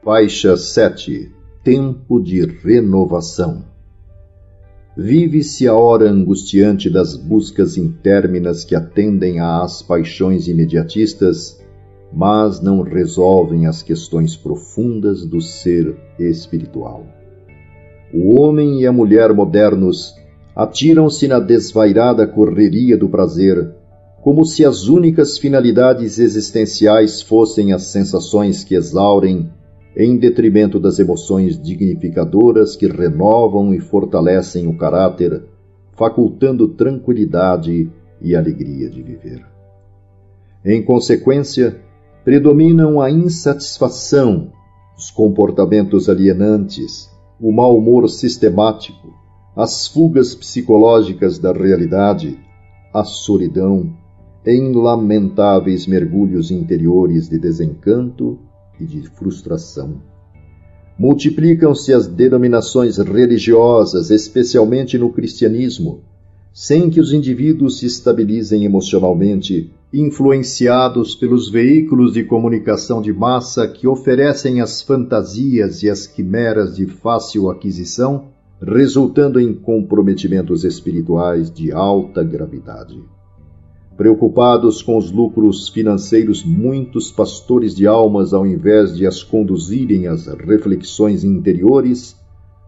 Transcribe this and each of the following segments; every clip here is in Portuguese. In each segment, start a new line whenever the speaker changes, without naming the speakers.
Faixa 7. Tempo de renovação. Vive-se a hora angustiante das buscas intérminas que atendem às paixões imediatistas, mas não resolvem as questões profundas do ser espiritual. O homem e a mulher modernos atiram-se na desvairada correria do prazer, como se as únicas finalidades existenciais fossem as sensações que exaurem, em detrimento das emoções dignificadoras que renovam e fortalecem o caráter, facultando tranquilidade e alegria de viver. Em consequência, predominam a insatisfação, os comportamentos alienantes, o mau humor sistemático, as fugas psicológicas da realidade, a solidão, em lamentáveis mergulhos interiores de desencanto e de frustração. Multiplicam-se as denominações religiosas, especialmente no cristianismo, sem que os indivíduos se estabilizem emocionalmente, influenciados pelos veículos de comunicação de massa que oferecem as fantasias e as quimeras de fácil aquisição, resultando em comprometimentos espirituais de alta gravidade. Preocupados com os lucros financeiros, muitos pastores de almas, ao invés de as conduzirem às reflexões interiores,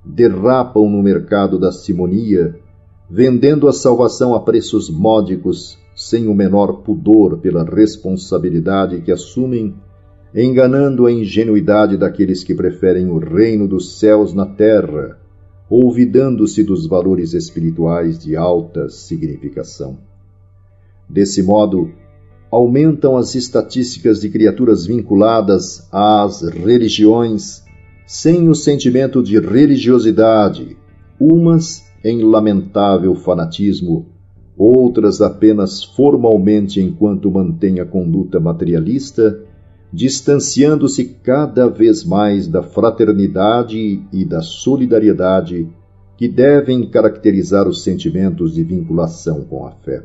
derrapam no mercado da simonia, vendendo a salvação a preços módicos, sem o menor pudor pela responsabilidade que assumem, enganando a ingenuidade daqueles que preferem o reino dos céus na terra, olvidando-se dos valores espirituais de alta significação. Desse modo, aumentam as estatísticas de criaturas vinculadas às religiões sem o sentimento de religiosidade, umas em lamentável fanatismo, outras apenas formalmente enquanto mantêm a conduta materialista, distanciando-se cada vez mais da fraternidade e da solidariedade que devem caracterizar os sentimentos de vinculação com a fé.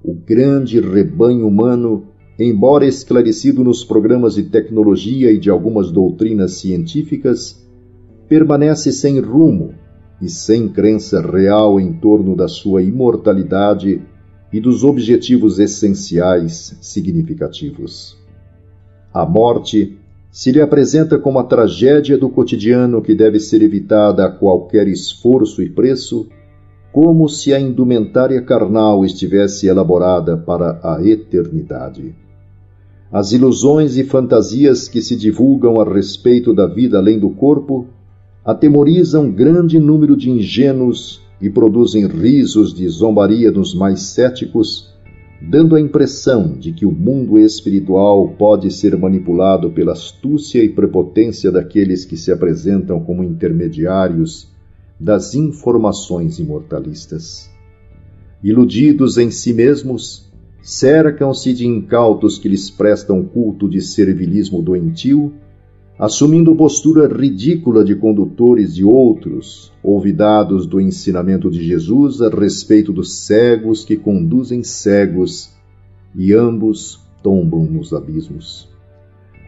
O grande rebanho humano, embora esclarecido nos programas de tecnologia e de algumas doutrinas científicas, permanece sem rumo e sem crença real em torno da sua imortalidade e dos objetivos essenciais significativos. A morte se lhe apresenta como a tragédia do cotidiano que deve ser evitada a qualquer esforço e preço, como se a indumentária carnal estivesse elaborada para a eternidade. As ilusões e fantasias que se divulgam a respeito da vida além do corpo atemorizam grande número de ingênuos e produzem risos de zombaria nos mais céticos, dando a impressão de que o mundo espiritual pode ser manipulado pela astúcia e prepotência daqueles que se apresentam como intermediários das informações imortalistas. Iludidos em si mesmos, cercam-se de incautos que lhes prestam culto de servilismo doentio, assumindo postura ridícula de condutores de outros, olvidados do ensinamento de Jesus a respeito dos cegos que conduzem cegos, e ambos tombam nos abismos.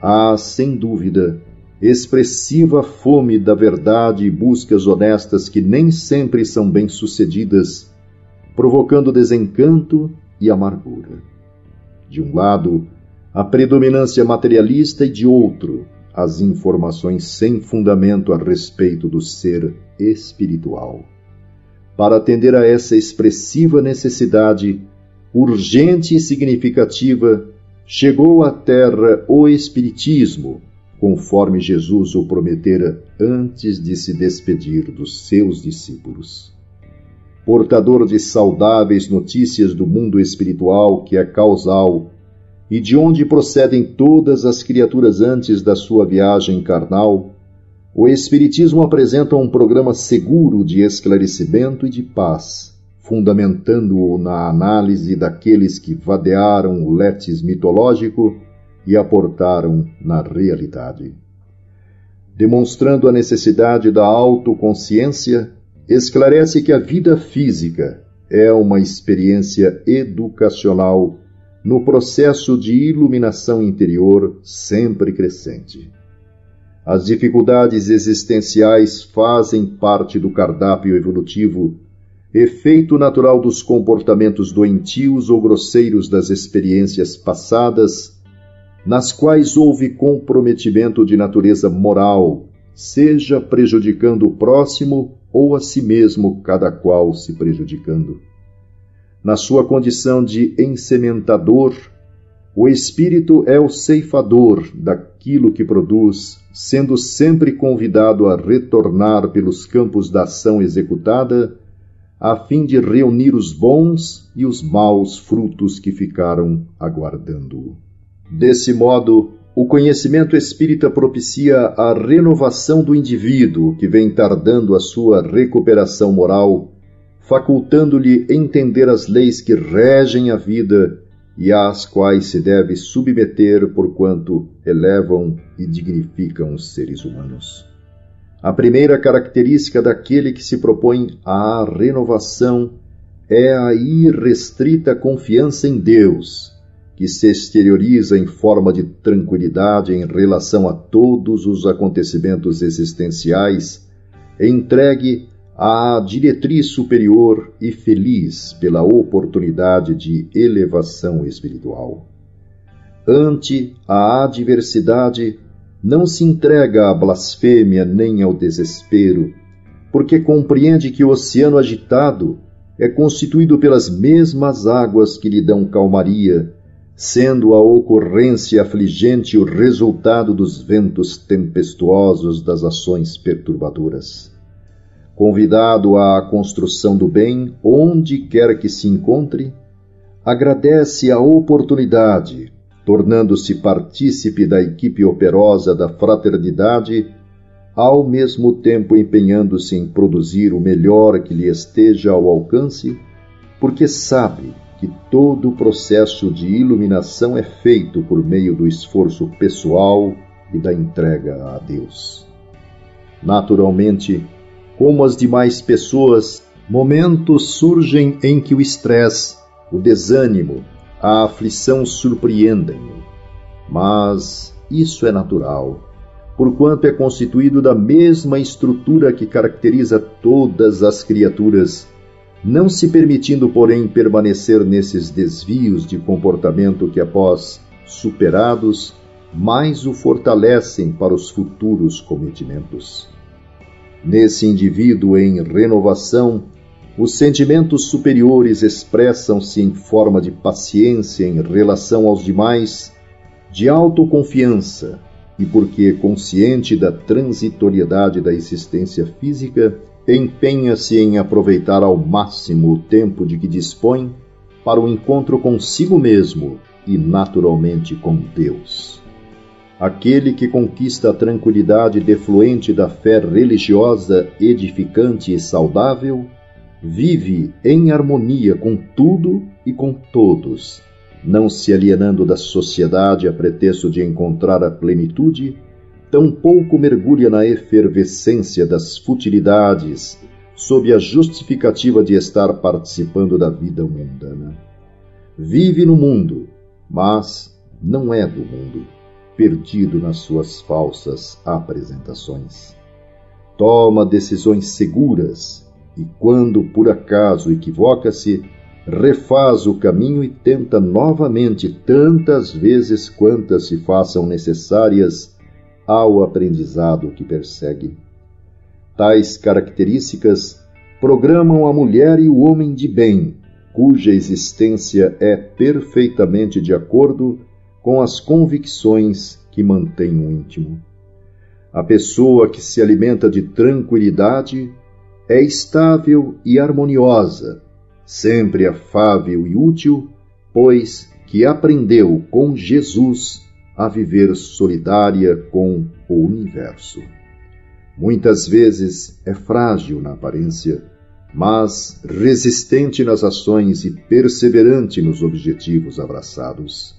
Há, sem dúvida, expressiva fome da verdade e buscas honestas que nem sempre são bem-sucedidas, provocando desencanto e amargura. De um lado, a predominância materialista e de outro, as informações sem fundamento a respeito do ser espiritual. Para atender a essa expressiva necessidade, urgente e significativa, chegou à Terra o Espiritismo, conforme Jesus o prometera antes de se despedir dos seus discípulos. Portador de saudáveis notícias do mundo espiritual que é causal e de onde procedem todas as criaturas antes da sua viagem carnal, o Espiritismo apresenta um programa seguro de esclarecimento e de paz, fundamentando-o na análise daqueles que vadearam o létis mitológico e aportaram na realidade. Demonstrando a necessidade da autoconsciência, esclarece que a vida física é uma experiência educacional no processo de iluminação interior sempre crescente. As dificuldades existenciais fazem parte do cardápio evolutivo, efeito natural dos comportamentos doentios ou grosseiros das experiências passadas, nas quais houve comprometimento de natureza moral, seja prejudicando o próximo ou a si mesmo, cada qual se prejudicando. Na sua condição de ensementador, o espírito é o ceifador daquilo que produz, sendo sempre convidado a retornar pelos campos da ação executada, a fim de reunir os bons e os maus frutos que ficaram aguardando-o. Desse modo, o conhecimento espírita propicia a renovação do indivíduo que vem tardando a sua recuperação moral, facultando-lhe entender as leis que regem a vida e às quais se deve submeter porquanto elevam e dignificam os seres humanos. A primeira característica daquele que se propõe à renovação é a irrestrita confiança em Deus, que se exterioriza em forma de tranquilidade em relação a todos os acontecimentos existenciais, entregue à diretriz superior e feliz pela oportunidade de elevação espiritual. Ante a adversidade, não se entrega à blasfêmia nem ao desespero, porque compreende que o oceano agitado é constituído pelas mesmas águas que lhe dão calmaria, sendo a ocorrência afligente o resultado dos ventos tempestuosos das ações perturbadoras. Convidado à construção do bem, onde quer que se encontre, agradece a oportunidade, tornando-se partícipe da equipe operosa da fraternidade, ao mesmo tempo empenhando-se em produzir o melhor que lhe esteja ao alcance, porque sabe que todo o processo de iluminação é feito por meio do esforço pessoal e da entrega a Deus. Naturalmente, como as demais pessoas, momentos surgem em que o estresse, o desânimo, a aflição surpreendem-no. Mas isso é natural, porquanto é constituído da mesma estrutura que caracteriza todas as criaturas, não se permitindo, porém, permanecer nesses desvios de comportamento que, após superados, mais o fortalecem para os futuros cometimentos. Nesse indivíduo em renovação, os sentimentos superiores expressam-se em forma de paciência em relação aos demais, de autoconfiança, e porque consciente da transitoriedade da existência física, empenha-se em aproveitar ao máximo o tempo de que dispõe para o encontro consigo mesmo e, naturalmente, com Deus. Aquele que conquista a tranquilidade defluente da fé religiosa edificante e saudável, vive em harmonia com tudo e com todos, não se alienando da sociedade a pretexto de encontrar a plenitude, tampouco mergulha na efervescência das futilidades, sob a justificativa de estar participando da vida mundana. Vive no mundo, mas não é do mundo, perdido nas suas falsas apresentações. Toma decisões seguras e, quando por acaso equivoca-se, refaz o caminho e tenta novamente tantas vezes quantas se façam necessárias ao aprendizado que persegue. Tais características programam a mulher e o homem de bem, cuja existência é perfeitamente de acordo com as convicções que mantém o íntimo. A pessoa que se alimenta de tranquilidade é estável e harmoniosa, sempre afável e útil, pois que aprendeu com Jesus a viver solidária com o universo. Muitas vezes é frágil na aparência, mas resistente nas ações e perseverante nos objetivos abraçados.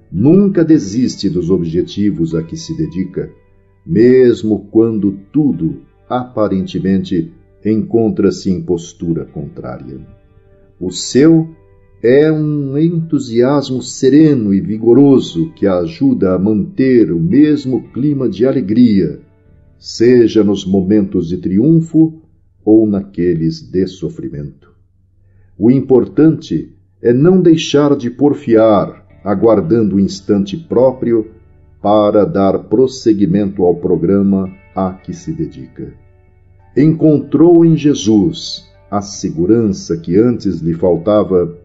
Nunca desiste dos objetivos a que se dedica, mesmo quando tudo, aparentemente, encontra-se em postura contrária. O seu é um entusiasmo sereno e vigoroso que a ajuda a manter o mesmo clima de alegria, seja nos momentos de triunfo ou naqueles de sofrimento. O importante é não deixar de porfiar, aguardando o instante próprio para dar prosseguimento ao programa a que se dedica. Encontrou em Jesus a segurança que antes lhe faltava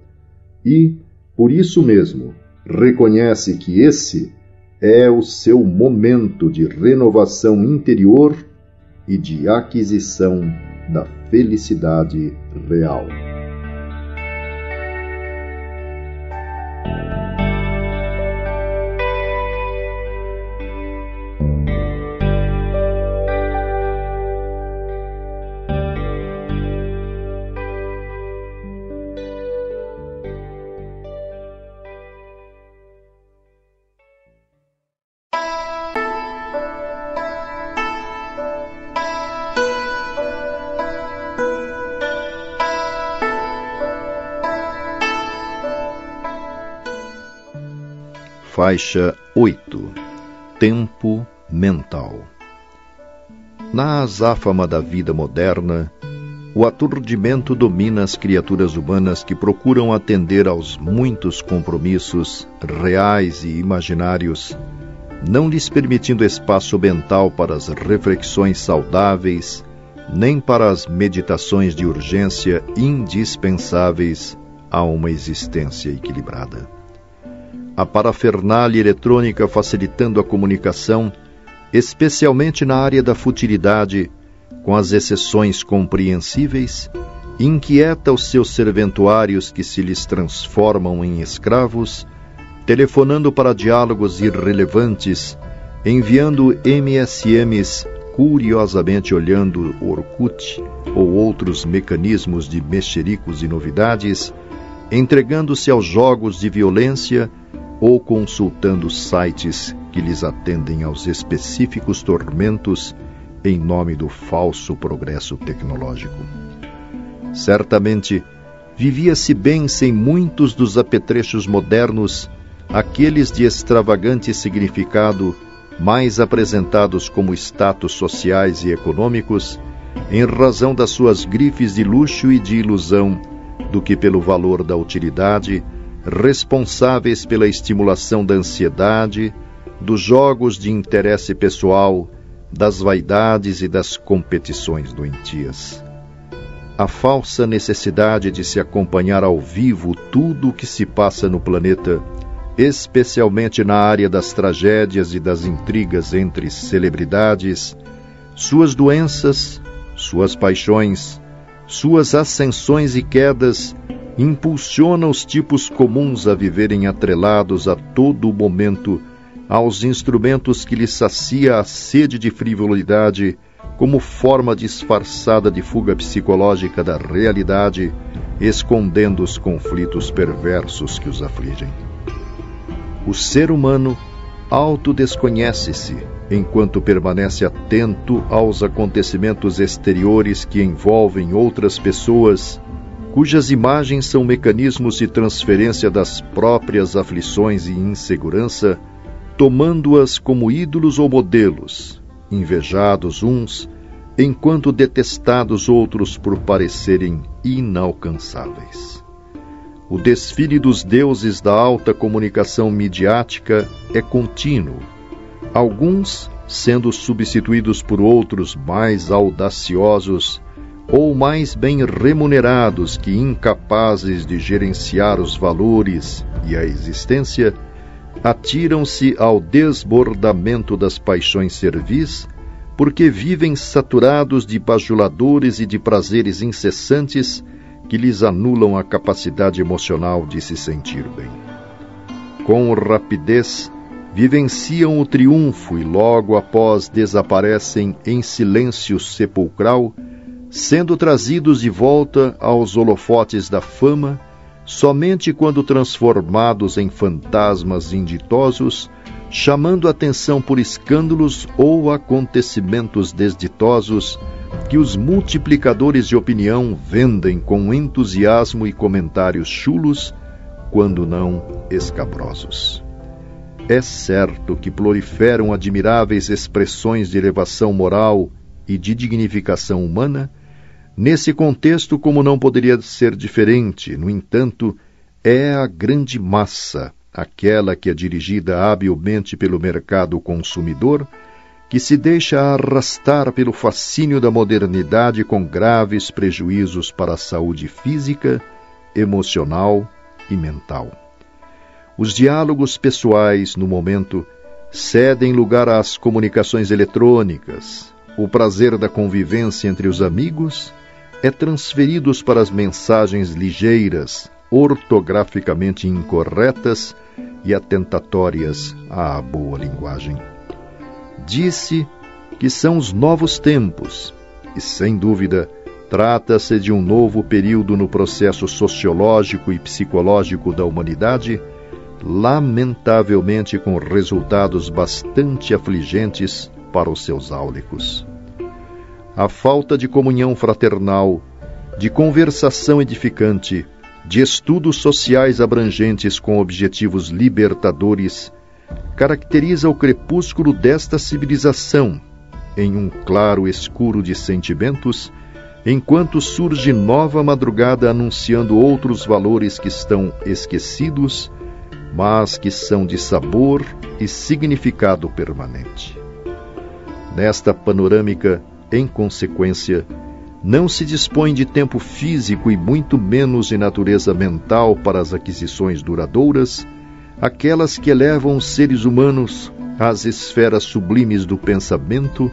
e, por isso mesmo, reconhece que esse é o seu momento de renovação interior e de aquisição da felicidade real. Faixa 8. Tempo mental. Na azáfama da vida moderna, o aturdimento domina as criaturas humanas que procuram atender aos muitos compromissos, reais e imaginários, não lhes permitindo espaço mental para as reflexões saudáveis, nem para as meditações de urgência indispensáveis a uma existência equilibrada. A parafernália eletrônica facilitando a comunicação, especialmente na área da futilidade, com as exceções compreensíveis, inquieta os seus serventuários que se lhes transformam em escravos, telefonando para diálogos irrelevantes, enviando MSMs, curiosamente olhando Orkut ou outros mecanismos de mexericos e novidades, entregando-se aos jogos de violência ou consultando sites que lhes atendem aos específicos tormentos em nome do falso progresso tecnológico. Certamente, vivia-se bem sem muitos dos apetrechos modernos, aqueles de extravagante significado, mais apresentados como status sociais e econômicos, em razão das suas grifes de luxo e de ilusão, do que pelo valor da utilidade, responsáveis pela estimulação da ansiedade, dos jogos de interesse pessoal, das vaidades e das competições doentias. A falsa necessidade de se acompanhar ao vivo tudo o que se passa no planeta, especialmente na área das tragédias e das intrigas entre celebridades, suas doenças, suas paixões, suas ascensões e quedas, impulsiona os tipos comuns a viverem atrelados a todo momento aos instrumentos que lhes sacia a sede de frivolidade como forma disfarçada de fuga psicológica da realidade, escondendo os conflitos perversos que os afligem. O ser humano autodesconhece-se enquanto permanece atento aos acontecimentos exteriores que envolvem outras pessoas, cujas imagens são mecanismos de transferência das próprias aflições e insegurança, tomando-as como ídolos ou modelos, invejados uns, enquanto detestados outros por parecerem inalcançáveis. O desfile dos deuses da alta comunicação midiática é contínuo, alguns sendo substituídos por outros mais audaciosos ou mais bem remunerados que, incapazes de gerenciar os valores e a existência, atiram-se ao desbordamento das paixões servis, porque vivem saturados de bajuladores e de prazeres incessantes que lhes anulam a capacidade emocional de se sentir bem. Com rapidez, vivenciam o triunfo e logo após desaparecem em silêncio sepulcral, sendo trazidos de volta aos holofotes da fama, somente quando transformados em fantasmas inditosos, chamando atenção por escândalos ou acontecimentos desditosos, que os multiplicadores de opinião vendem com entusiasmo e comentários chulos, quando não escabrosos. É certo que proliferam admiráveis expressões de elevação moral e de dignificação humana. Nesse contexto, como não poderia ser diferente, no entanto, é a grande massa, aquela que é dirigida habilmente pelo mercado consumidor, que se deixa arrastar pelo fascínio da modernidade com graves prejuízos para a saúde física, emocional e mental. Os diálogos pessoais, no momento, cedem lugar às comunicações eletrônicas. O prazer da convivência entre os amigos é transferido para as mensagens ligeiras, ortograficamente incorretas e atentatórias à boa linguagem. Disse que são os novos tempos, e sem dúvida trata-se de um novo período no processo sociológico e psicológico da humanidade, lamentavelmente com resultados bastante afligentes para os seus áulicos. A falta de comunhão fraternal, de conversação edificante, de estudos sociais abrangentes com objetivos libertadores, caracteriza o crepúsculo desta civilização, em um claro escuro de sentimentos, enquanto surge nova madrugada anunciando outros valores que estão esquecidos, mas que são de sabor e significado permanente. Nesta panorâmica, em consequência, não se dispõe de tempo físico e muito menos de natureza mental para as aquisições duradouras, aquelas que elevam os seres humanos às esferas sublimes do pensamento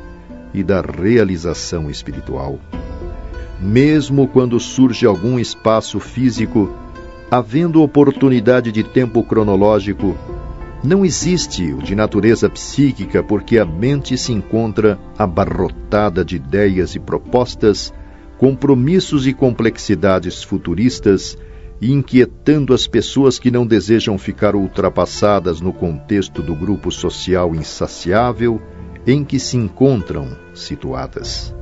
e da realização espiritual. Mesmo quando surge algum espaço físico, havendo oportunidade de tempo cronológico, não existe o de natureza psíquica, porque a mente se encontra abarrotada de ideias e propostas, compromissos e complexidades futuristas, e inquietando as pessoas que não desejam ficar ultrapassadas no contexto do grupo social insaciável em que se encontram situadas.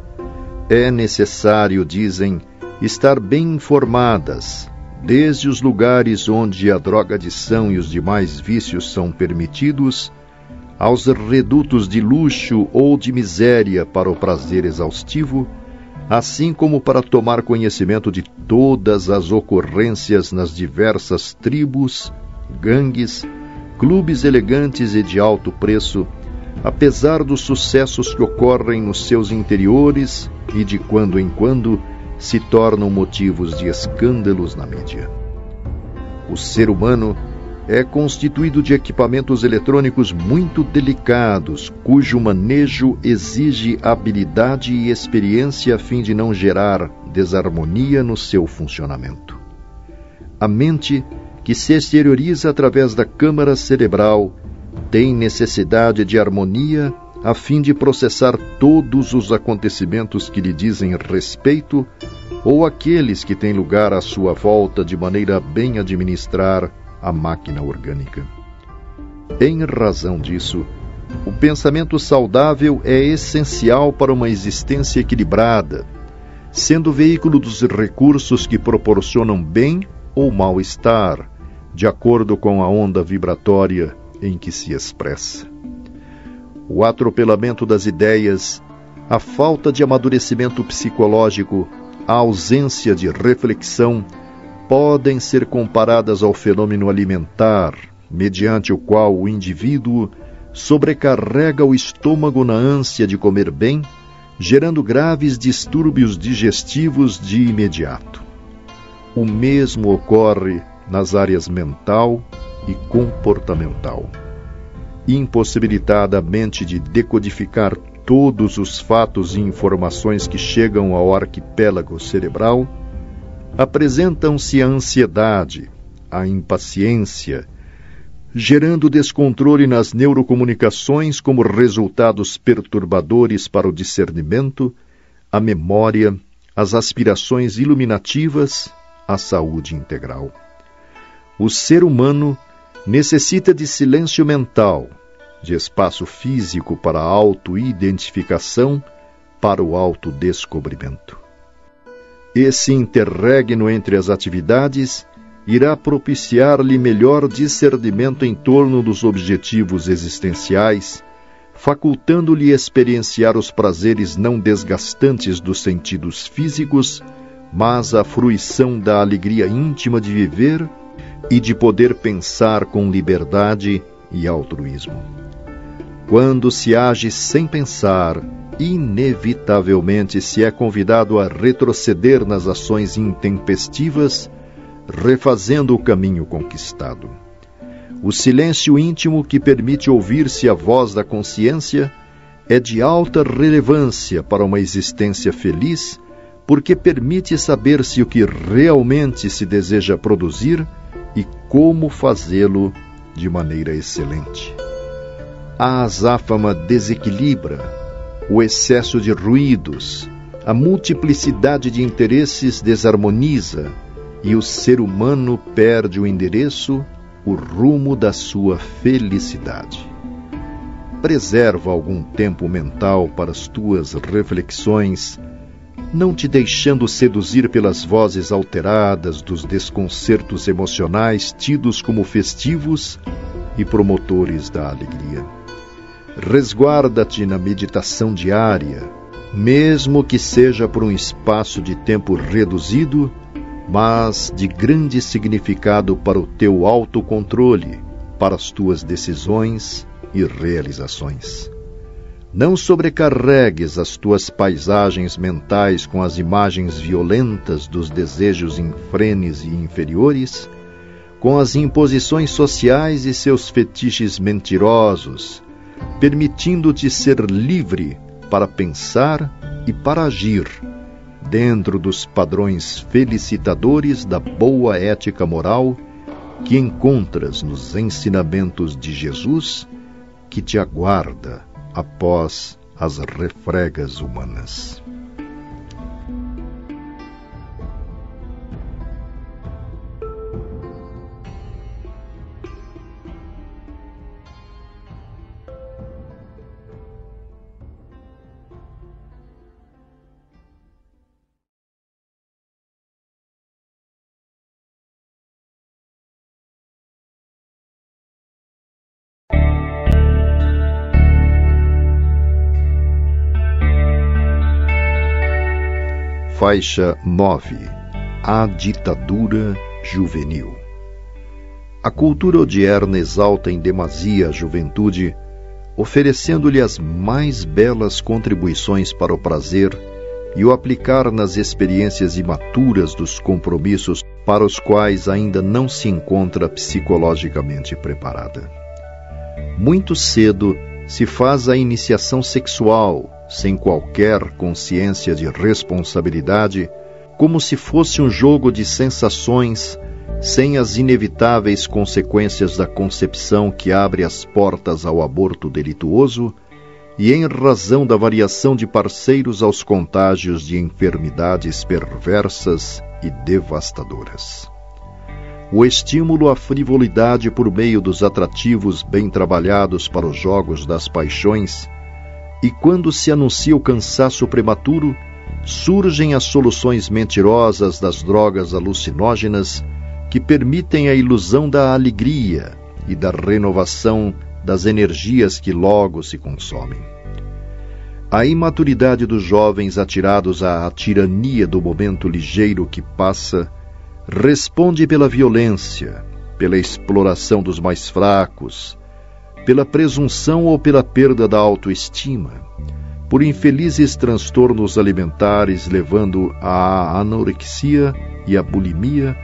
É necessário, dizem, estar bem informadas, desde os lugares onde a drogadição e os demais vícios são permitidos, aos redutos de luxo ou de miséria para o prazer exaustivo, assim como para tomar conhecimento de todas as ocorrências nas diversas tribos, gangues, clubes elegantes e de alto preço, apesar dos sucessos que ocorrem nos seus interiores e de quando em quando se tornam motivos de escândalos na mídia. O ser humano é constituído de equipamentos eletrônicos muito delicados, cujo manejo exige habilidade e experiência a fim de não gerar desarmonia no seu funcionamento. A mente, que se exterioriza através da câmara cerebral, tem necessidade de harmonia a fim de processar todos os acontecimentos que lhe dizem respeito ou aqueles que têm lugar à sua volta de maneira a bem administrar a máquina orgânica. Em razão disso, o pensamento saudável é essencial para uma existência equilibrada, sendo veículo dos recursos que proporcionam bem ou mal-estar, de acordo com a onda vibratória em que se expressa. O atropelamento das ideias, a falta de amadurecimento psicológico, a ausência de reflexão, podem ser comparadas ao fenômeno alimentar, mediante o qual o indivíduo sobrecarrega o estômago na ânsia de comer bem, gerando graves distúrbios digestivos de imediato. O mesmo ocorre nas áreas mental e comportamental. Impossibilitada a mente de decodificar todos os fatos e informações que chegam ao arquipélago cerebral, apresentam-se a ansiedade, a impaciência, gerando descontrole nas neurocomunicações como resultados perturbadores para o discernimento, a memória, as aspirações iluminativas, a saúde integral. O ser humano necessita de silêncio mental, de espaço físico para a auto-identificação, para o autodescobrimento. Esse interregno entre as atividades irá propiciar-lhe melhor discernimento em torno dos objetivos existenciais, facultando-lhe experienciar os prazeres não desgastantes dos sentidos físicos, mas a fruição da alegria íntima de viver e de poder pensar com liberdade e altruísmo. Quando se age sem pensar, inevitavelmente se é convidado a retroceder nas ações intempestivas, refazendo o caminho conquistado. O silêncio íntimo que permite ouvir-se a voz da consciência é de alta relevância para uma existência feliz, porque permite saber-se o que realmente se deseja produzir e como fazê-lo de maneira excelente. A azáfama desequilibra, o excesso de ruídos, a multiplicidade de interesses desarmoniza e o ser humano perde o endereço, o rumo da sua felicidade. Preserva algum tempo mental para as tuas reflexões, não te deixando seduzir pelas vozes alteradas dos desconcertos emocionais tidos como festivos e promotores da alegria. Resguarda-te na meditação diária, mesmo que seja por um espaço de tempo reduzido, mas de grande significado para o teu autocontrole, para as tuas decisões e realizações. Não sobrecarregues as tuas paisagens mentais com as imagens violentas dos desejos infrenes e inferiores, com as imposições sociais e seus fetiches mentirosos, permitindo-te ser livre para pensar e para agir, dentro dos padrões felicitadores da boa ética moral que encontras nos ensinamentos de Jesus, que te aguarda após as refregas humanas. Faixa 9. A ditadura juvenil. A cultura odierna exalta em demasia a juventude, oferecendo-lhe as mais belas contribuições para o prazer e o aplicar nas experiências imaturas dos compromissos para os quais ainda não se encontra psicologicamente preparada. Muito cedo se faz a iniciação sexual, sem qualquer consciência de responsabilidade, como se fosse um jogo de sensações, sem as inevitáveis consequências da concepção que abre as portas ao aborto delituoso, e em razão da variação de parceiros aos contágios de enfermidades perversas e devastadoras. O estímulo à frivolidade por meio dos atrativos bem trabalhados para os jogos das paixões, e quando se anuncia o cansaço prematuro, surgem as soluções mentirosas das drogas alucinógenas que permitem a ilusão da alegria e da renovação das energias que logo se consomem. A imaturidade dos jovens atirados à tirania do momento ligeiro que passa responde pela violência, pela exploração dos mais fracos, pela presunção ou pela perda da autoestima, por infelizes transtornos alimentares levando à anorexia e à bulimia,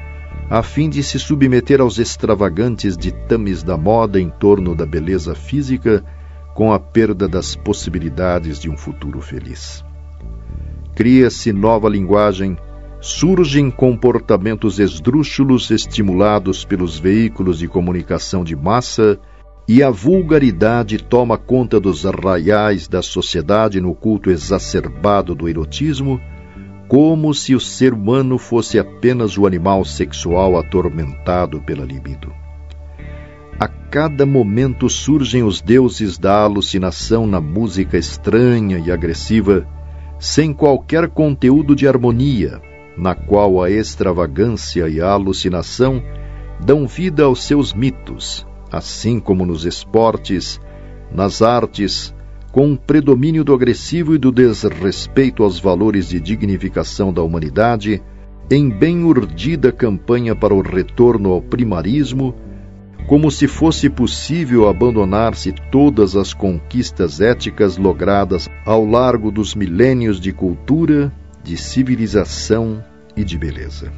a fim de se submeter aos extravagantes ditames da moda em torno da beleza física, com a perda das possibilidades de um futuro feliz. Cria-se nova linguagem, surgem comportamentos esdrúxulos estimulados pelos veículos de comunicação de massa, e a vulgaridade toma conta dos arraiais da sociedade no culto exacerbado do erotismo, como se o ser humano fosse apenas o animal sexual atormentado pela libido. A cada momento surgem os deuses da alucinação na música estranha e agressiva, sem qualquer conteúdo de harmonia, na qual a extravagância e a alucinação dão vida aos seus mitos, assim como nos esportes, nas artes, com um predomínio do agressivo e do desrespeito aos valores de dignificação da humanidade, em bem urdida campanha para o retorno ao primarismo, como se fosse possível abandonar-se todas as conquistas éticas logradas ao largo dos milênios de cultura, de civilização e de beleza.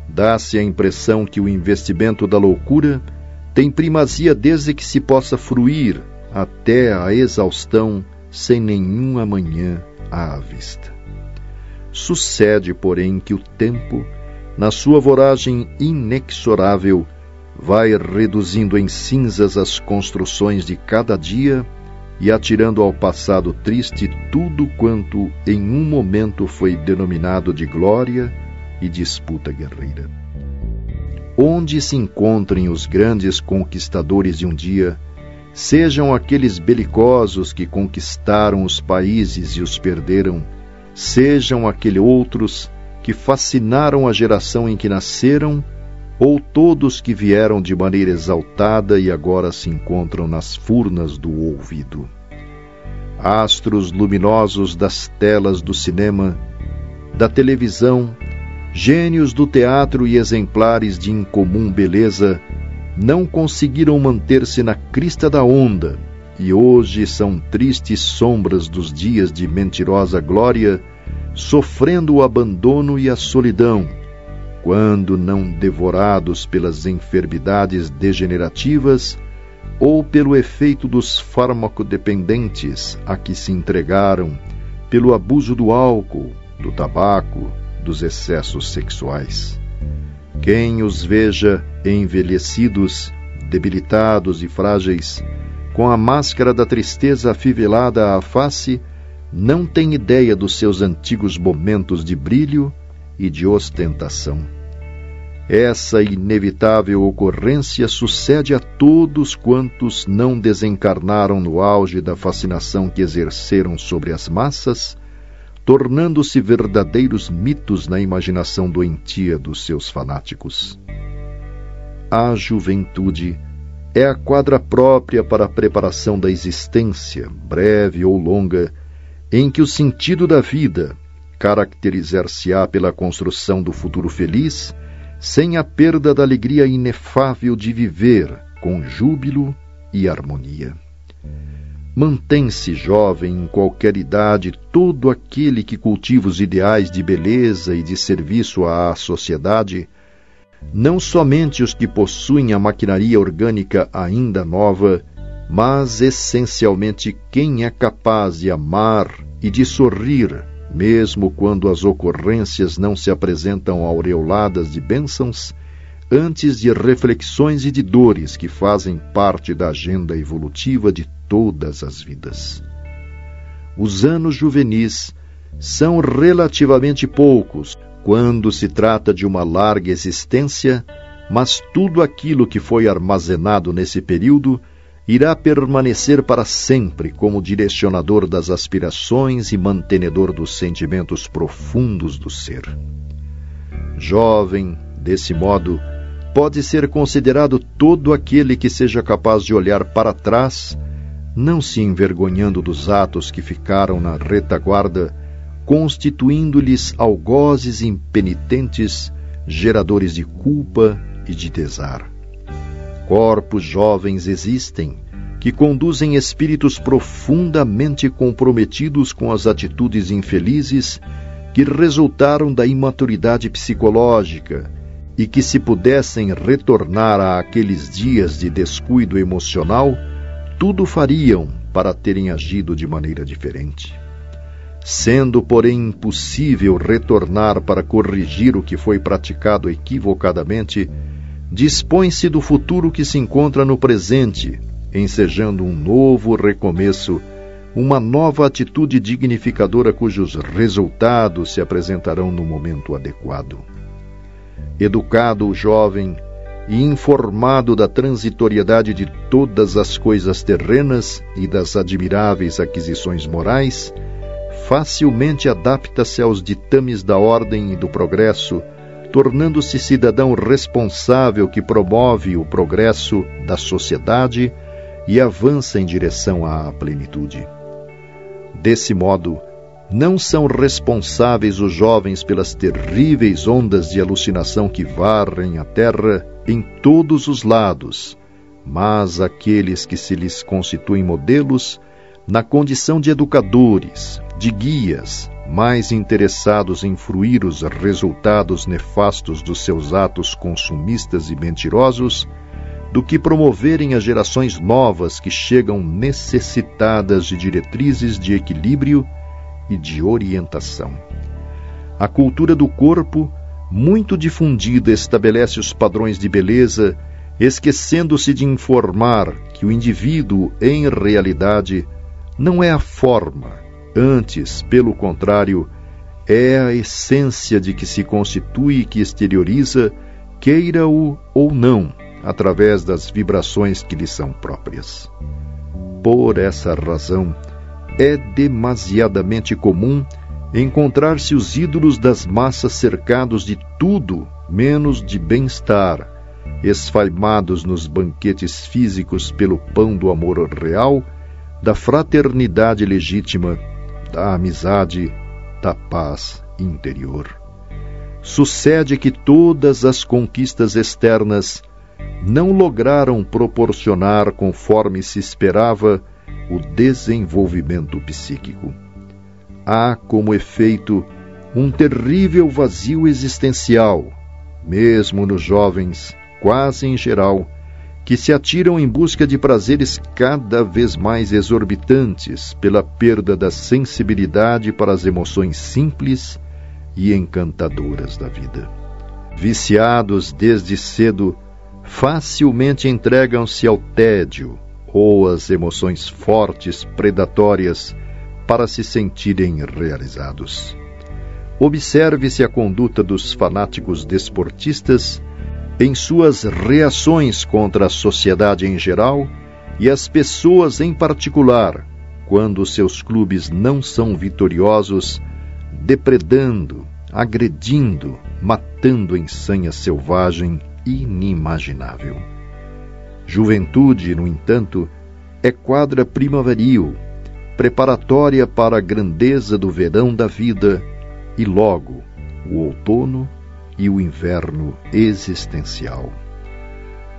Dá-se a impressão que o investimento da loucura tem primazia desde que se possa fruir até a exaustão sem nenhum amanhã à vista. Sucede, porém, que o tempo, na sua voragem inexorável, vai reduzindo em cinzas as construções de cada dia e atirando ao passado triste tudo quanto em um momento foi denominado de glória e disputa guerreira. Onde se encontrem os grandes conquistadores de um dia, sejam aqueles belicosos que conquistaram os países e os perderam, sejam aqueles outros que fascinaram a geração em que nasceram, ou todos que vieram de maneira exaltada e agora se encontram nas furnas do ouvido. Astros luminosos das telas do cinema, da televisão, gênios do teatro e exemplares de incomum beleza, não conseguiram manter-se na crista da onda e hoje são tristes sombras dos dias de mentirosa glória, sofrendo o abandono e a solidão, quando não devorados pelas enfermidades degenerativas ou pelo efeito dos farmacodependentes a que se entregaram, pelo abuso do álcool, do tabaco, dos excessos sexuais. Quem os veja envelhecidos, debilitados e frágeis, com a máscara da tristeza afivelada à face, não tem ideia dos seus antigos momentos de brilho e de ostentação. Essa inevitável ocorrência sucede a todos quantos não desencarnaram no auge da fascinação que exerceram sobre as massas, tornando-se verdadeiros mitos na imaginação doentia dos seus fanáticos. A juventude é a quadra própria para a preparação da existência, breve ou longa, em que o sentido da vida caracterizar-se-á pela construção do futuro feliz, sem a perda da alegria inefável de viver com júbilo e harmonia. Mantém-se jovem em qualquer idade todo aquele que cultiva os ideais de beleza e de serviço à sociedade, não somente os que possuem a maquinaria orgânica ainda nova, mas essencialmente quem é capaz de amar e de sorrir, mesmo quando as ocorrências não se apresentam aureoladas de bênçãos, antes de reflexões e de dores que fazem parte da agenda evolutiva de todas as vidas. Os anos juvenis são relativamente poucos quando se trata de uma larga existência, mas tudo aquilo que foi armazenado nesse período irá permanecer para sempre como direcionador das aspirações e mantenedor dos sentimentos profundos do ser. Jovem, desse modo, pode ser considerado todo aquele que seja capaz de olhar para trás, não se envergonhando dos atos que ficaram na retaguarda, constituindo-lhes algozes impenitentes, geradores de culpa e de pesar. Corpos jovens existem, que conduzem espíritos profundamente comprometidos com as atitudes infelizes que resultaram da imaturidade psicológica e que, se pudessem retornar àqueles dias de descuido emocional, tudo fariam para terem agido de maneira diferente. Sendo, porém, impossível retornar para corrigir o que foi praticado equivocadamente, dispõe-se do futuro que se encontra no presente, ensejando um novo recomeço, uma nova atitude dignificadora cujos resultados se apresentarão no momento adequado. Educado o jovem e informado da transitoriedade de todas as coisas terrenas e das admiráveis aquisições morais, facilmente adapta-se aos ditames da ordem e do progresso, tornando-se cidadão responsável que promove o progresso da sociedade e avança em direção à plenitude. Desse modo, não são responsáveis os jovens pelas terríveis ondas de alucinação que varrem a terra em todos os lados, mas aqueles que se lhes constituem modelos na condição de educadores, de guias, mais interessados em fruir os resultados nefastos dos seus atos consumistas e mentirosos, do que promoverem as gerações novas que chegam necessitadas de diretrizes de equilíbrio e de orientação. A cultura do corpo, muito difundida, estabelece os padrões de beleza, esquecendo-se de informar que o indivíduo, em realidade, não é a forma, antes, pelo contrário, é a essência de que se constitui e que exterioriza, queira-o ou não, através das vibrações que lhe são próprias. Por essa razão, é demasiadamente comum encontrar-se os ídolos das massas cercados de tudo menos de bem-estar, esfalmados nos banquetes físicos pelo pão do amor real, da fraternidade legítima, da amizade, da paz interior. Sucede que todas as conquistas externas não lograram proporcionar, conforme se esperava, o desenvolvimento psíquico. Há como efeito um terrível vazio existencial, mesmo nos jovens, quase em geral, que se atiram em busca de prazeres cada vez mais exorbitantes pela perda da sensibilidade para as emoções simples e encantadoras da vida. Viciados desde cedo, facilmente entregam-se ao tédio ou às emoções fortes, predatórias, para se sentirem realizados. Observe-se a conduta dos fanáticos desportistas em suas reações contra a sociedade em geral e as pessoas em particular, quando seus clubes não são vitoriosos, depredando, agredindo, matando em sanha selvagem inimaginável. Juventude, no entanto, é quadra primaveril, preparatória para a grandeza do verão da vida e logo o outono e o inverno existencial.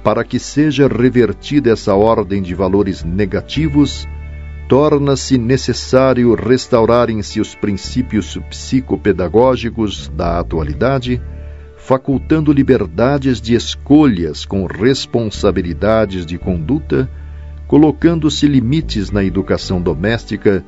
Para que seja revertida essa ordem de valores negativos, torna-se necessário restaurarem-se os princípios psicopedagógicos da atualidade, facultando liberdades de escolhas com responsabilidades de conduta, colocando-se limites na educação doméstica,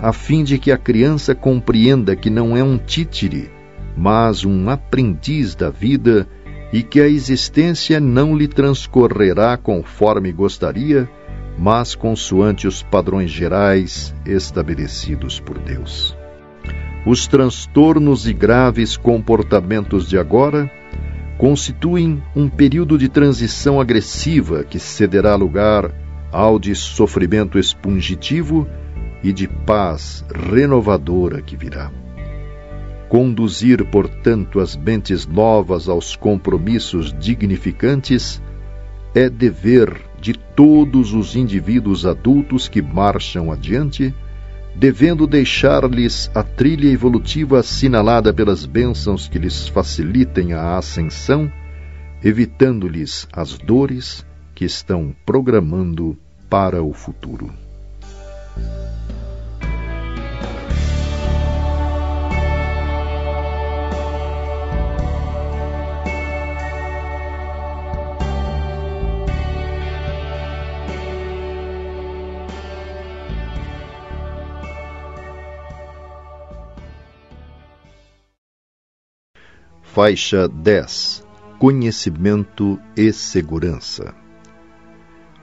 a fim de que a criança compreenda que não é um títere, mas um aprendiz da vida e que a existência não lhe transcorrerá conforme gostaria, mas consoante os padrões gerais estabelecidos por Deus. Os transtornos e graves comportamentos de agora constituem um período de transição agressiva que cederá lugar ao de sofrimento expungitivo e de paz renovadora que virá. Conduzir, portanto, as mentes novas aos compromissos dignificantes é dever de todos os indivíduos adultos que marcham adiante, devendo deixar-lhes a trilha evolutiva assinalada pelas bênçãos que lhes facilitem a ascensão, evitando-lhes as dores que estão programando para o futuro. Faixa 10. Conhecimento e segurança.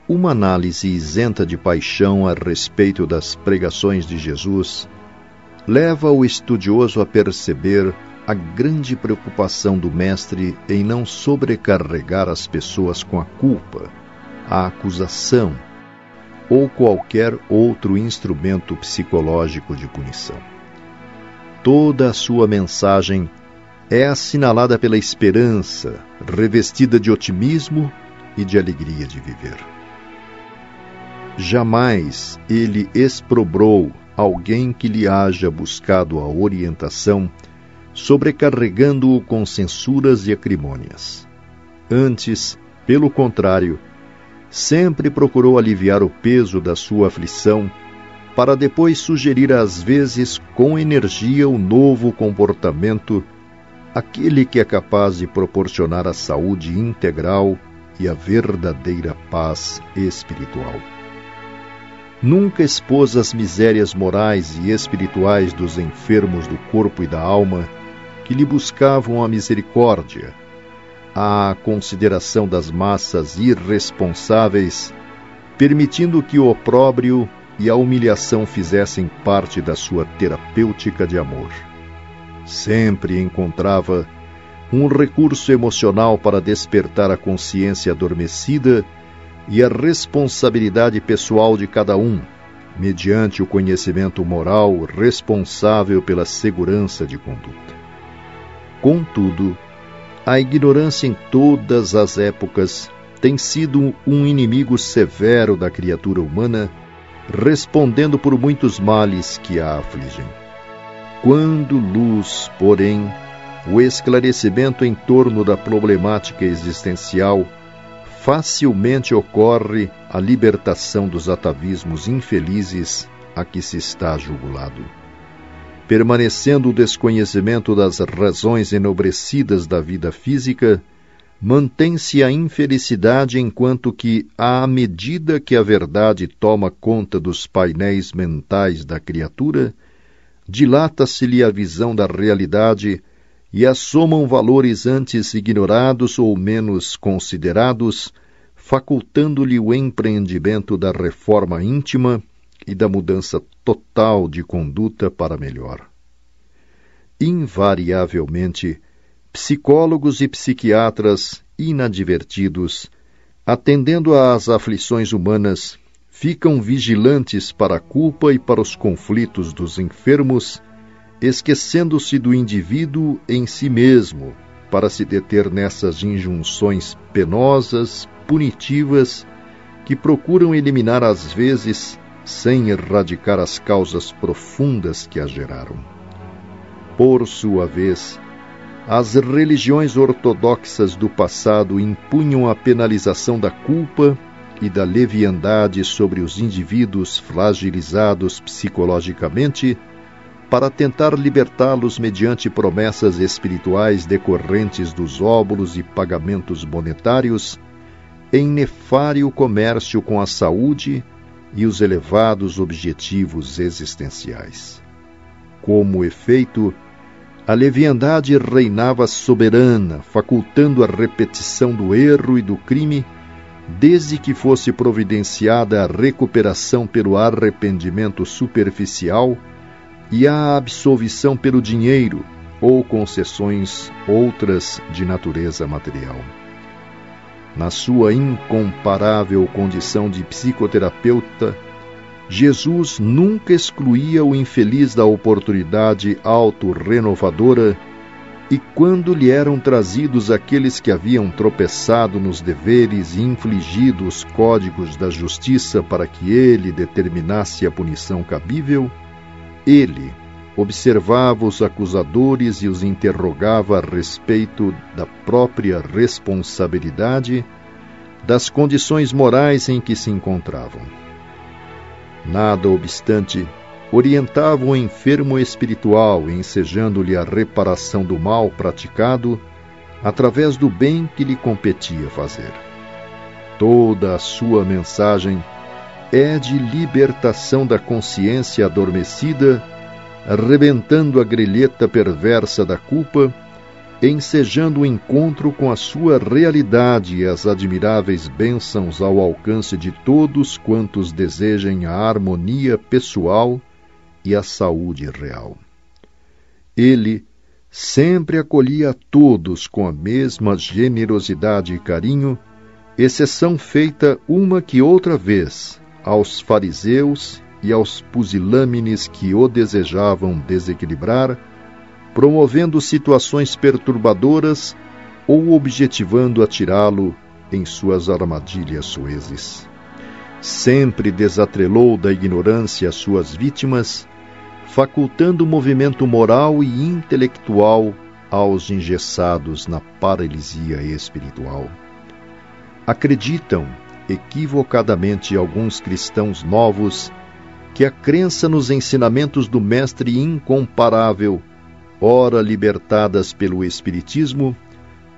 Uma análise isenta de paixão a respeito das pregações de Jesus leva o estudioso a perceber a grande preocupação do Mestre em não sobrecarregar as pessoas com a culpa, a acusação ou qualquer outro instrumento psicológico de punição. Toda a sua mensagem é assinalada pela esperança, revestida de otimismo e de alegria de viver. Jamais ele exprobrou alguém que lhe haja buscado a orientação, sobrecarregando-o com censuras e acrimônias. Antes, pelo contrário, sempre procurou aliviar o peso da sua aflição, para depois sugerir às vezes com energia o novo comportamento, aquele que é capaz de proporcionar a saúde integral e a verdadeira paz espiritual. Nunca expôs as misérias morais e espirituais dos enfermos do corpo e da alma, que lhe buscavam a misericórdia, a consideração das massas irresponsáveis, permitindo que o opróbrio e a humilhação fizessem parte da sua terapêutica de amor. Sempre encontrava um recurso emocional para despertar a consciência adormecida e a responsabilidade pessoal de cada um, mediante o conhecimento moral responsável pela segurança de conduta. Contudo, a ignorância em todas as épocas tem sido um inimigo severo da criatura humana, respondendo por muitos males que a afligem. Quando luz, porém, o esclarecimento em torno da problemática existencial, facilmente ocorre a libertação dos atavismos infelizes a que se está jugulado. Permanecendo o desconhecimento das razões enobrecidas da vida física, mantém-se a infelicidade, enquanto que, à medida que a verdade toma conta dos painéis mentais da criatura, dilata-se-lhe a visão da realidade e assomam valores antes ignorados ou menos considerados, facultando-lhe o empreendimento da reforma íntima e da mudança total de conduta para melhor. Invariavelmente, psicólogos e psiquiatras inadvertidos, atendendo às aflições humanas, ficam vigilantes para a culpa e para os conflitos dos enfermos, esquecendo-se do indivíduo em si mesmo, para se deter nessas injunções penosas, punitivas, que procuram eliminar às vezes, sem erradicar as causas profundas que as geraram. Por sua vez, as religiões ortodoxas do passado impunham a penalização da culpa e da leviandade sobre os indivíduos fragilizados psicologicamente, para tentar libertá-los mediante promessas espirituais decorrentes dos óbulos e pagamentos monetários, em nefário comércio com a saúde e os elevados objetivos existenciais. Como efeito, a leviandade reinava soberana, facultando a repetição do erro e do crime, desde que fosse providenciada a recuperação pelo arrependimento superficial e a absolvição pelo dinheiro ou concessões outras de natureza material. Na sua incomparável condição de psicoterapeuta, Jesus nunca excluía o infeliz da oportunidade autorrenovadora, e quando lhe eram trazidos aqueles que haviam tropeçado nos deveres e infligido os códigos da justiça para que ele determinasse a punição cabível, ele observava os acusadores e os interrogava a respeito da própria responsabilidade, das condições morais em que se encontravam. Nada obstante, orientava o enfermo espiritual, ensejando-lhe a reparação do mal praticado através do bem que lhe competia fazer. Toda a sua mensagem é de libertação da consciência adormecida, arrebentando a grilheta perversa da culpa, ensejando o encontro com a sua realidade e as admiráveis bênçãos ao alcance de todos quantos desejem a harmonia pessoal e a saúde real. Ele sempre acolhia a todos com a mesma generosidade e carinho, exceção feita uma que outra vez aos fariseus e aos pusilâmines que o desejavam desequilibrar, promovendo situações perturbadoras ou objetivando atirá-lo em suas armadilhas soezes. Sempre desatrelou da ignorância as suas vítimas, facultando movimento moral e intelectual aos engessados na paralisia espiritual. Acreditam, equivocadamente, alguns cristãos novos que a crença nos ensinamentos do Mestre incomparável, ora libertadas pelo Espiritismo,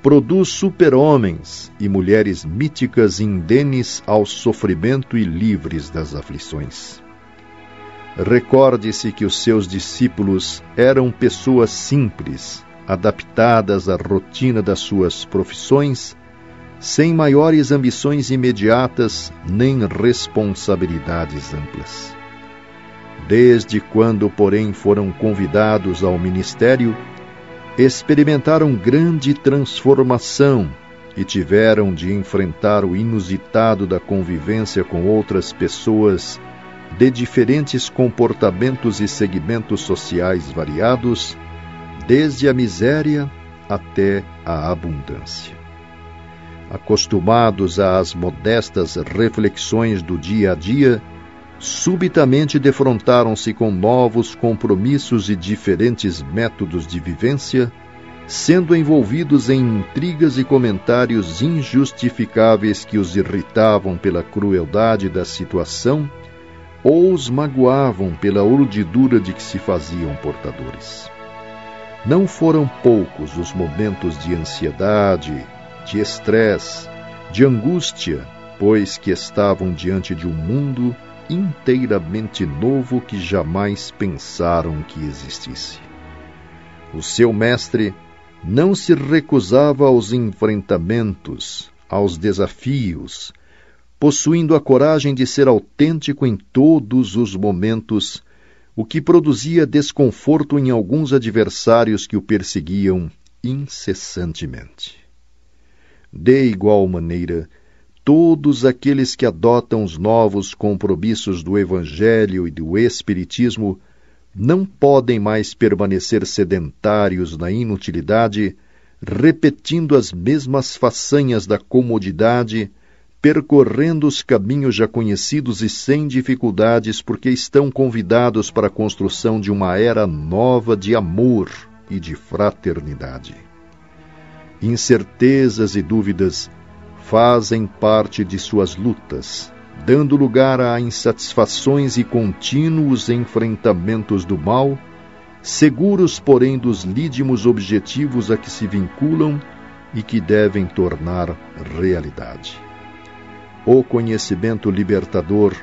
produz super-homens e mulheres míticas indenes ao sofrimento e livres das aflições. Recorde-se que os seus discípulos eram pessoas simples, adaptadas à rotina das suas profissões, sem maiores ambições imediatas nem responsabilidades amplas. Desde quando, porém, foram convidados ao ministério, experimentaram grande transformação e tiveram de enfrentar o inusitado da convivência com outras pessoas de diferentes comportamentos e segmentos sociais variados, desde a miséria até a abundância. Acostumados às modestas reflexões do dia a dia, subitamente defrontaram-se com novos compromissos e diferentes métodos de vivência, sendo envolvidos em intrigas e comentários injustificáveis que os irritavam pela crueldade da situação ou os magoavam pela urdidura de que se faziam portadores. Não foram poucos os momentos de ansiedade, de estresse, de angústia, pois que estavam diante de um mundo inteiramente novo que jamais pensaram que existisse. O seu mestre não se recusava aos enfrentamentos, aos desafios, possuindo a coragem de ser autêntico em todos os momentos, o que produzia desconforto em alguns adversários que o perseguiam incessantemente. De igual maneira, todos aqueles que adotam os novos compromissos do Evangelho e do Espiritismo não podem mais permanecer sedentários na inutilidade, repetindo as mesmas façanhas da comodidade, percorrendo os caminhos já conhecidos e sem dificuldades, porque estão convidados para a construção de uma era nova de amor e de fraternidade. Incertezas e dúvidas fazem parte de suas lutas, dando lugar a insatisfações e contínuos enfrentamentos do mal, seguros, porém, dos lídimos objetivos a que se vinculam e que devem tornar realidade. O conhecimento libertador,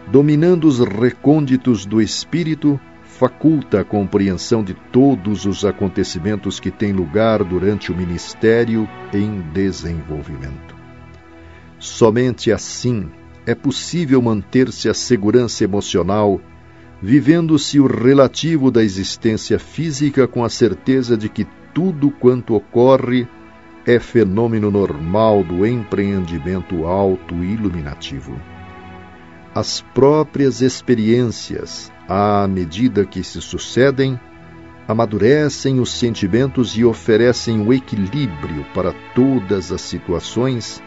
dominando os recônditos do espírito, faculta a compreensão de todos os acontecimentos que têm lugar durante o ministério em desenvolvimento. Somente assim é possível manter-se a segurança emocional, vivendo-se o relativo da existência física com a certeza de que tudo quanto ocorre é fenômeno normal do empreendimento auto-iluminativo. As próprias experiências, à medida que se sucedem, amadurecem os sentimentos e oferecem o equilíbrio para todas as situações,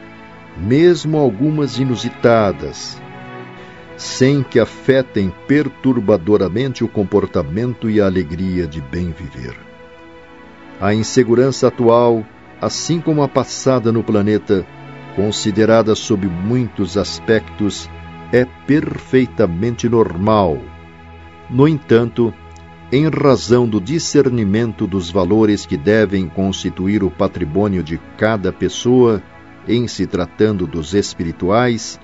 mesmo algumas inusitadas, sem que afetem perturbadoramente o comportamento e a alegria de bem viver. A insegurança atual, assim como a passada no planeta, considerada sob muitos aspectos, é perfeitamente normal. No entanto, em razão do discernimento dos valores que devem constituir o patrimônio de cada pessoa, em se tratando dos espirituais,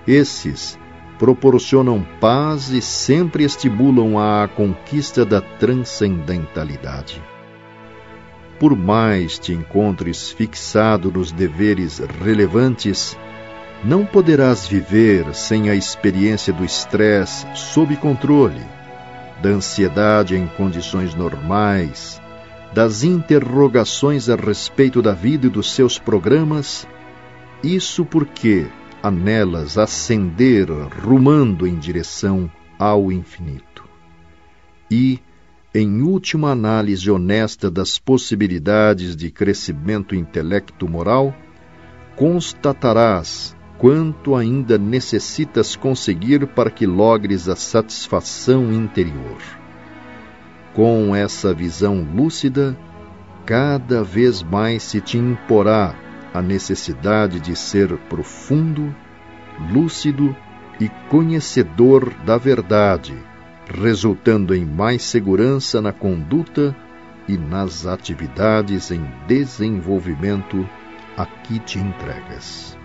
esses proporcionam paz e sempre estimulam a conquista da transcendentalidade. Por mais te encontres fixado nos deveres relevantes, não poderás viver sem a experiência do estresse sob controle, da ansiedade em condições normais, das interrogações a respeito da vida e dos seus programas. Isso porque anelas ascender rumando em direção ao infinito. E, em última análise honesta das possibilidades de crescimento intelecto-moral, constatarás quanto ainda necessitas conseguir para que logres a satisfação interior. Com essa visão lúcida, cada vez mais se te imporá a necessidade de ser profundo, lúcido e conhecedor da verdade, resultando em mais segurança na conduta e nas atividades em desenvolvimento a que te entregas.